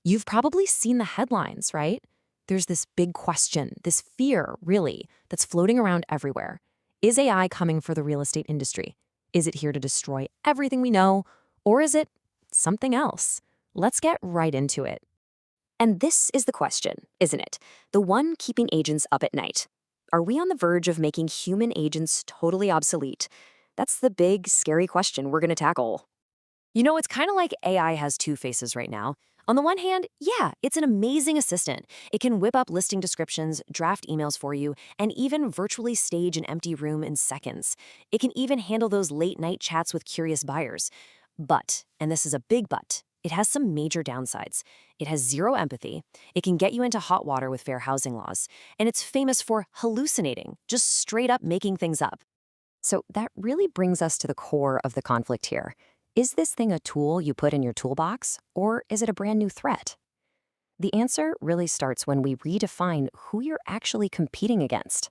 You've probably seen the headlines, right? There's this big question, this fear, really, that's floating around everywhere. Is AI coming for the real estate industry? Is it here to destroy everything we know? Or is it something else? Let's get right into it. And this is the question, isn't it? The one keeping agents up at night. Are we on the verge of making human agents totally obsolete? That's the big, scary question we're going to tackle. It's kind of like AI has two faces right now. On the one hand, yeah, it's an amazing assistant. It can whip up listing descriptions, draft emails for you, and even virtually stage an empty room in seconds. It can even handle those late-night chats with curious buyers. But, and this is a big but, it has some major downsides. It has zero empathy, it can get you into hot water with fair housing laws, and it's famous for hallucinating, just straight up making things up. So that really brings us to the core of the conflict here. Is this thing a tool you put in your toolbox, or is it a brand new threat? The answer really starts when we redefine who you're actually competing against.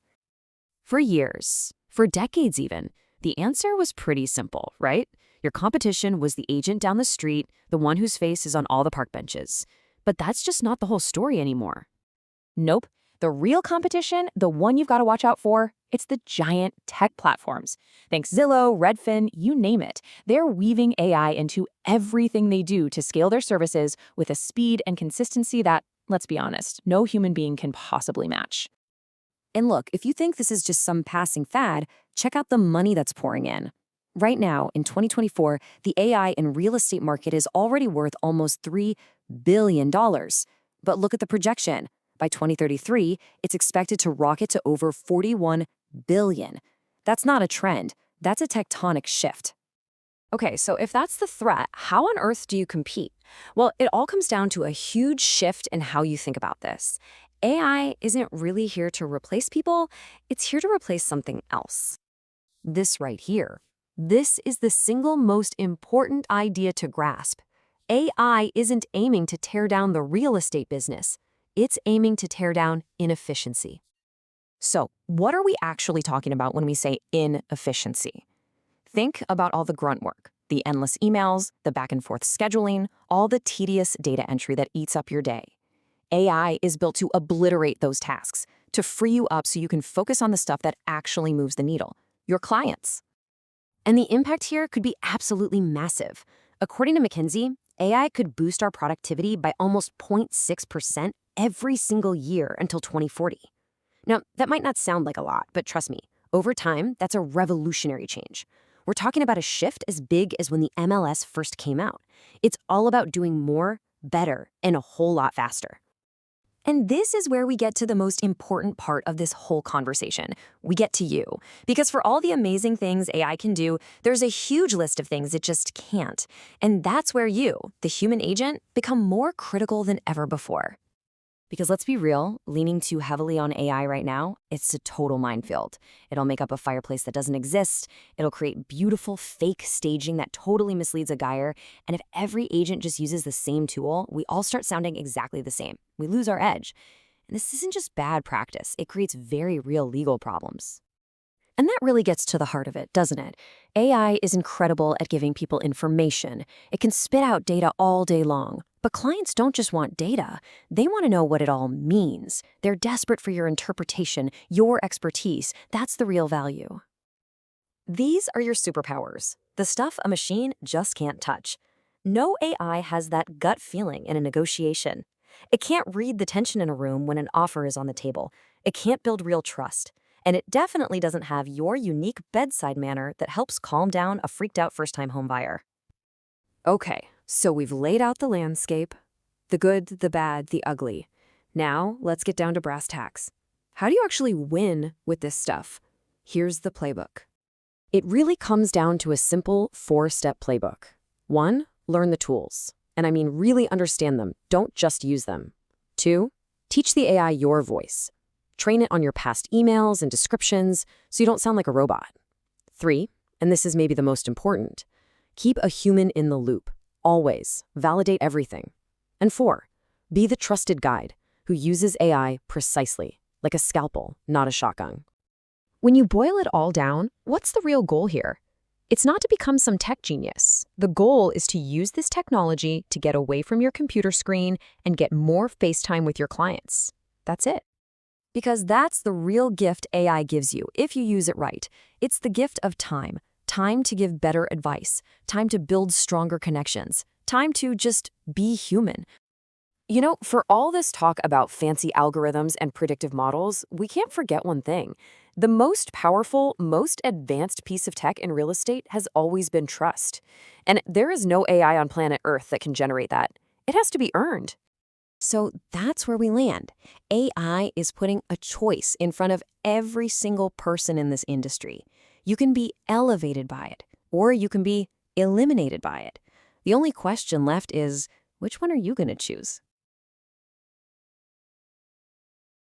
For years, for decades even, the answer was pretty simple, right? Your competition was the agent down the street, the one whose face is on all the park benches. But that's just not the whole story anymore. Nope. The real competition, the one you've got to watch out for, it's the giant tech platforms. Think Zillow, Redfin, you name it. They're weaving AI into everything they do to scale their services with a speed and consistency that, let's be honest, no human being can possibly match. And look, if you think this is just some passing fad, check out the money that's pouring in. Right now, in 2024, the AI and real estate market is already worth almost $3 billion. But look at the projection. By 2033, it's expected to rocket to over $41 billion. That's not a trend. That's a tectonic shift. Okay, so if that's the threat, how on earth do you compete? Well, it all comes down to a huge shift in how you think about this. AI isn't really here to replace people, it's here to replace something else. This right here. This is the single most important idea to grasp. AI isn't aiming to tear down the real estate business. It's aiming to tear down inefficiency. So, what are we actually talking about when we say inefficiency? Think about all the grunt work, the endless emails, the back and forth scheduling, all the tedious data entry that eats up your day. AI is built to obliterate those tasks, to free you up so you can focus on the stuff that actually moves the needle, your clients. And the impact here could be absolutely massive. According to McKinsey, AI could boost our productivity by almost 0.6% every single year until 2040. Now, that might not sound like a lot, but trust me, over time, that's a revolutionary change. We're talking about a shift as big as when the MLS first came out. It's all about doing more, better, and a whole lot faster. And this is where we get to the most important part of this whole conversation. We get to you. Because for all the amazing things AI can do, there's a huge list of things it just can't. And that's where you, the human agent, become more critical than ever before. Because let's be real, leaning too heavily on AI right now, it's a total minefield. It'll make up a fireplace that doesn't exist. It'll create beautiful fake staging that totally misleads a buyer. And if every agent just uses the same tool, we all start sounding exactly the same. We lose our edge. And this isn't just bad practice. It creates very real legal problems. And that really gets to the heart of it, doesn't it? AI is incredible at giving people information. It can spit out data all day long. But clients don't just want data. They want to know what it all means. They're desperate for your interpretation, your expertise. That's the real value. These are your superpowers, the stuff a machine just can't touch. No AI has that gut feeling in a negotiation. It can't read the tension in a room when an offer is on the table. It can't build real trust. And it definitely doesn't have your unique bedside manner that helps calm down a freaked out first-time home buyer. Okay, so we've laid out the landscape, the good, the bad, the ugly. Now, let's get down to brass tacks. How do you actually win with this stuff? Here's the playbook. It really comes down to a simple 4-step playbook. 1, learn the tools. And I mean really understand them, don't just use them. 2, teach the AI your voice. Train it on your past emails and descriptions so you don't sound like a robot. 3, and this is maybe the most important, keep a human in the loop. Always validate everything. And 4, be the trusted guide who uses AI precisely, like a scalpel, not a shotgun. When you boil it all down, what's the real goal here? It's not to become some tech genius. The goal is to use this technology to get away from your computer screen and get more face time with your clients. That's it. Because that's the real gift AI gives you if you use it right. It's the gift of time. Time to give better advice. Time to build stronger connections. Time to just be human. You know, for all this talk about fancy algorithms and predictive models, we can't forget one thing. The most powerful, most advanced piece of tech in real estate has always been trust. And there is no AI on planet Earth that can generate that. It has to be earned. So that's where we land. AI is putting a choice in front of every single person in this industry. You can be elevated by it, or you can be eliminated by it. The only question left is, which one are you going to choose?